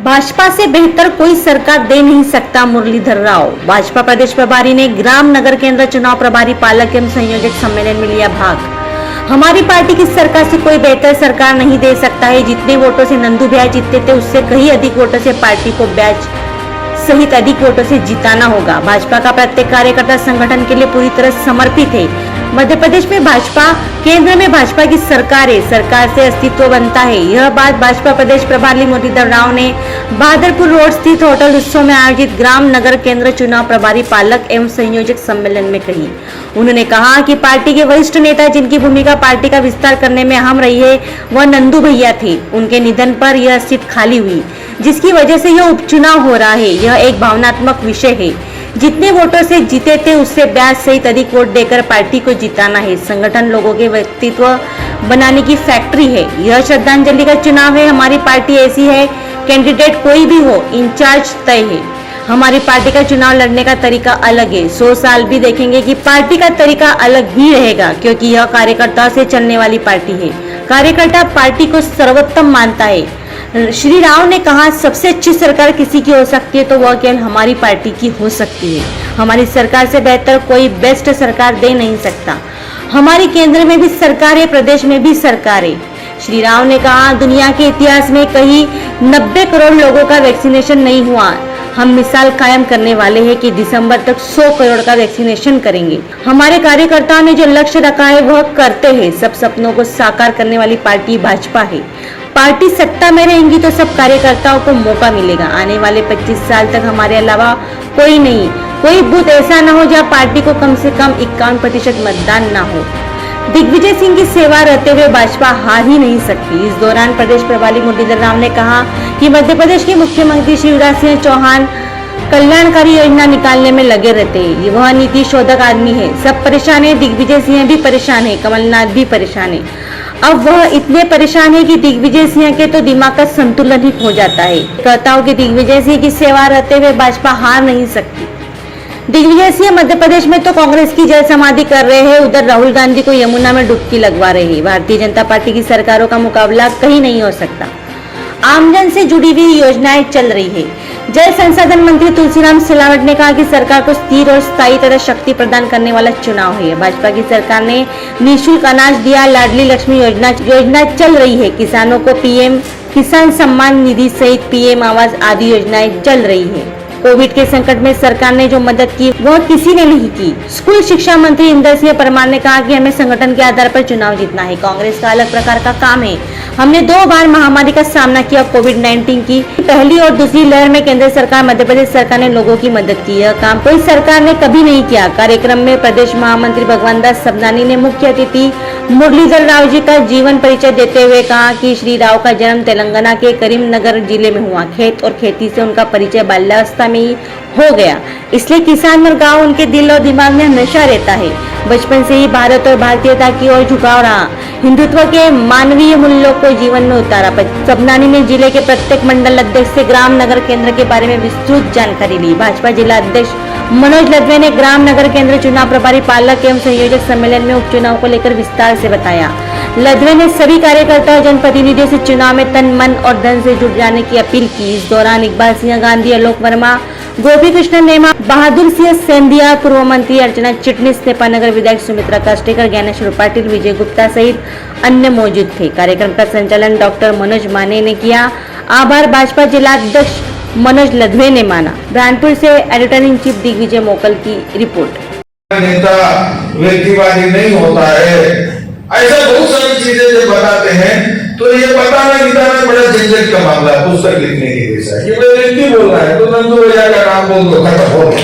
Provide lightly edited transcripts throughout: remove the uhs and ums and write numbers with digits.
भाजपा से बेहतर कोई सरकार दे नहीं सकता, मुरलीधर राव। भाजपा प्रदेश प्रभारी ने ग्राम नगर केंद्र चुनाव प्रभारी पालक एवं संयोजक सम्मेलन में लिया भाग। हमारी पार्टी की सरकार से कोई बेहतर सरकार नहीं दे सकता है। जितने वोटों से नंदू भैया जीतते थे उससे कहीं अधिक वोटों से पार्टी को बैच सहित अधिक वोटों से जिताना होगा। भाजपा का प्रत्येक कार्यकर्ता संगठन के लिए पूरी तरह समर्पित है। मध्य प्रदेश में भाजपा, केंद्र में भाजपा की सरकार है, सरकार से अस्तित्व बनता है। यह बात भाजपा प्रदेश प्रभारी मुरलीधर राव ने बहादुरपुर रोड स्थित होटल उत्सव में आयोजित ग्राम नगर केंद्र चुनाव प्रभारी पालक एवं संयोजक सम्मेलन में कही। उन्होंने कहा कि पार्टी के वरिष्ठ नेता जिनकी भूमिका पार्टी का विस्तार करने में अहम रही है वह नंदू भैया थे। उनके निधन पर यह सीट खाली हुई, जिसकी वजह से यह उपचुनाव हो रहा है। यह एक भावनात्मक विषय है। जितने वोटों से जीते थे उससे ब्याज सहित अधिक वोट देकर पार्टी को जिताना है। संगठन लोगों के व्यक्तित्व बनाने की फैक्ट्री है। यह श्रद्धांजलि का चुनाव है। हमारी पार्टी ऐसी है, कैंडिडेट कोई भी हो, इंचार्ज तय है। हमारी पार्टी का चुनाव लड़ने का तरीका अलग है। 100 साल भी देखेंगे कि पार्टी का तरीका अलग ही रहेगा, क्योंकि यह कार्यकर्ता से चलने वाली पार्टी है। कार्यकर्ता पार्टी को सर्वोत्तम मानता है। श्री राव ने कहा, सबसे अच्छी सरकार किसी की हो सकती है तो वह केवल हमारी पार्टी की हो सकती है। हमारी सरकार से बेहतर कोई बेस्ट सरकार दे नहीं सकता। हमारी केंद्र में भी सरकार है, प्रदेश में भी सरकार है। श्री राव ने कहा, दुनिया के इतिहास में कहीं 90 करोड़ लोगों का वैक्सीनेशन नहीं हुआ। हम मिसाल कायम करने वाले हैं कि दिसंबर तक 100 करोड़ का वैक्सीनेशन करेंगे। हमारे कार्यकर्ताओं ने जो लक्ष्य रखा है वह करते हैं। सब सपनों को साकार करने वाली पार्टी भाजपा है। पार्टी सत्ता में रहेंगी तो सब कार्यकर्ताओं को मौका मिलेगा। आने वाले 25 साल तक हमारे अलावा कोई नहीं, कोई बूथ ऐसा न हो जहां पार्टी को कम से कम 51% मतदान न हो। दिग्विजय सिंह की सेवा रहते हुए भाजपा हार ही नहीं सकती। इस दौरान प्रदेश प्रभारी मुरलीधर राव ने कहा कि मध्य प्रदेश के मुख्यमंत्री शिवराज सिंह चौहान कल्याणकारी योजना निकालने में लगे रहते हैं। वह नीति शोधक आदमी है। सब परेशान है, दिग्विजय सिंह भी परेशान है, कमलनाथ भी परेशान है। अब वह इतने परेशान है कि दिग्विजय सिंह के तो दिमाग का संतुलन ही खो जाता है। कहता हूं कि दिग्विजय सिंह की सेवा रहते हुए भाजपा हार नहीं सकती। दिग्विजय सिंह मध्य प्रदेश में तो कांग्रेस की जल समाधि कर रहे हैं, उधर राहुल गांधी को यमुना में डुबकी लगवा रहे हैं। भारतीय जनता पार्टी की सरकारों का मुकाबला कहीं नहीं हो सकता। आमजन से जुड़ी हुई योजनाएं चल रही है। जल संसाधन मंत्री तुलसीराम सिलावट ने कहा कि सरकार को स्थिर और स्थायी तथा शक्ति प्रदान करने वाला चुनाव है। भाजपा की सरकार ने निःशुल्क अनाज दिया, लाडली लक्ष्मी योजना चल रही है। किसानों को पीएम किसान सम्मान निधि सहित पीएम आवास आदि योजनाएं चल रही है। कोविड के संकट में सरकार ने जो मदद की वह किसी ने नहीं की। स्कूल शिक्षा मंत्री इंदर सिंह परमार ने कहा कि हमें संगठन के आधार पर चुनाव जीतना है। कांग्रेस का अलग प्रकार का काम है। हमने 2 बार महामारी का सामना किया, कोविड-19 की पहली और दूसरी लहर में केंद्र सरकार, मध्य प्रदेश सरकार ने लोगों की मदद की। यह काम कोई सरकार ने कभी नहीं किया। कार्यक्रम में प्रदेश महामंत्री भगवान दास सबनानी ने मुख्य अतिथि मुरलीधर राव जी का जीवन परिचय देते हुए कहा कि श्री राव का जन्म तेलंगाना के करीमनगर जिले में हुआ। खेत और खेती से उनका परिचय बाल्यावस्था में ही हो गया, इसलिए किसान और गांव उनके दिल और दिमाग में हमेशा रहता है। बचपन से ही भारत और भारतीयता की ओर झुकाव रहा। हिंदुत्व के मानवीय मूल्यों को जीवन में उतारा। सबनानी ने जिले के प्रत्येक मंडल अध्यक्ष से ग्राम नगर केंद्र के बारे में विस्तृत जानकारी ली। भाजपा जिला अध्यक्ष मनोज लदवे ने ग्राम नगर केंद्र चुनाव प्रभारी पालक एवं संयोजक सम्मेलन में उपचुनाव को लेकर विस्तार से बताया। लदवे ने सभी कार्यकर्ताओं जनप्रतिनिधियों से चुनाव में तन मन और धन से जुट जाने की अपील की। इस दौरान इकबाल सिंह गांधी, आलोक वर्मा, गोपी कृष्ण नेमा, बहादुर सिंह सेंधिया, पूर्व मंत्री अर्चना चिटनीस, नेपानगर विधायक सुमित्रा काष्टेकर, ज्ञानेश्वर पाटिल, विजय गुप्ता सहित अन्य मौजूद थे। कार्यक्रम का संचालन डॉक्टर मनोज माने ने किया। आभार भाजपा जिला अध्यक्ष मनोज लदवे ने माना। ब्रांडपुर से एडिटर इन चीफ दिग्विजय मोकल की रिपोर्ट। नेता व्यक्तिवादी नहीं होता है, ऐसा बहुत सारी चीजें जब बताते हैं तो ये बताना लिखाना बड़ा झंझट का मामला है। पुस्तक लिखने की जैसा ये मैं व्यक्ति बोल रहा है तो नंदू भैया का नाम बोल दो, खत्म हो गया।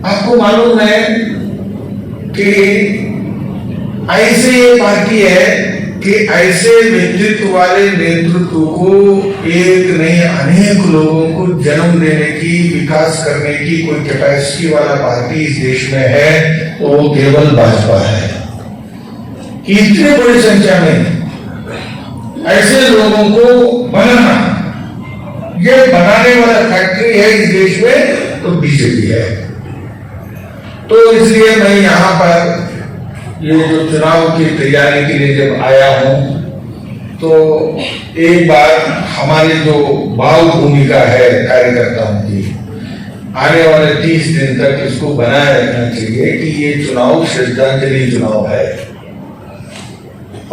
आपको मालूम है कि ऐसी ये पार्टी है कि ऐसे व्यक्तित्व वाले नेतृत्व को एक नहीं अनेक लोगों को जन्म देने की, विकास करने की कोई कैपेसिटी वाला पार्टी इस देश में है तो वो केवल भाजपा है। कि इतनी बड़ी संख्या में ऐसे लोगों को बनाना, ये बनाने वाला फैक्ट्री है इस देश में तो बीजेपी है। तो इसलिए मैं यहाँ पर ये जो चुनाव की तैयारी के लिए जब आया हूं तो एक बार हमारी जो भाव भूमिका है कार्यकर्ताओं की आने वाले 30 दिन तक इसको बनाए रखना चाहिए कि ये चुनाव श्रद्धांजलि चुनाव है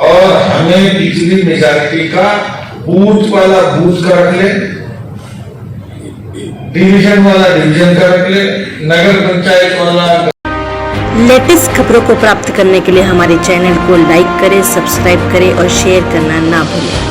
और हमें पिछली मेजॉरिटी का बूथ वाला बूथ का रख ले, डिवीजन वाला डिवीजन का रख ले, नगर पंचायत वाला। लेटेस्ट खबरों को प्राप्त करने के लिए हमारे चैनल को लाइक करें, सब्सक्राइब करें और शेयर करना ना भूलें।